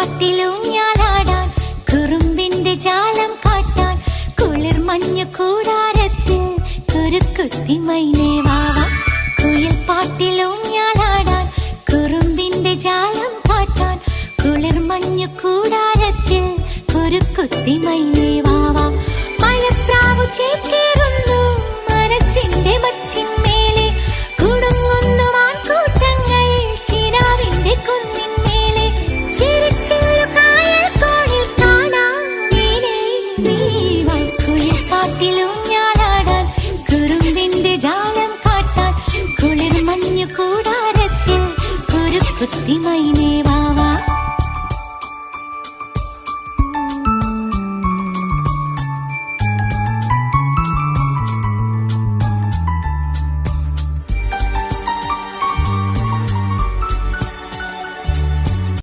പാട്ടിലൂഞ്ഞാലാടാൻ കുറുമ്പിന്റെ ജാലം കാട്ടാൻ കുളിർ മഞ്ഞു കൂടാരത്തിൽ കുരുക്കുത്തി മൈനേ വാവാ. കുയിൽ പാട്ടിലൂഞ്ഞാലാടാൻ കുറുമ്പിന്റെ ജാലം കാട്ടാൻ കുളിർ മഞ്ഞു കൂടാരത്തിൽ കുരുക്കുത്തി മൈനേ വാവാ. മഴപ്രാവു ചേക്കേറുന്നു മനസ്സിന്റെ മച്ചിന്മേലെ കുടുങ്ങുന്നു മാൻകൂട്ടങ്ങൾ കിനാവിന്റെ കുന്നിന്മേലെ ചിരിച്ചില്ലു കായൽ കോണിൽ കാണാം നീലേ നീവാ. കുയിൽ പാട്ടിലൂഞ്ഞാലാടാൻ കുറുമ്പിന്റെ ജാലം കാട്ടാൻ കുളിർ മഞ്ഞു കൂടാരത്തിൽ കുരുക്കുത്തി മൈനേ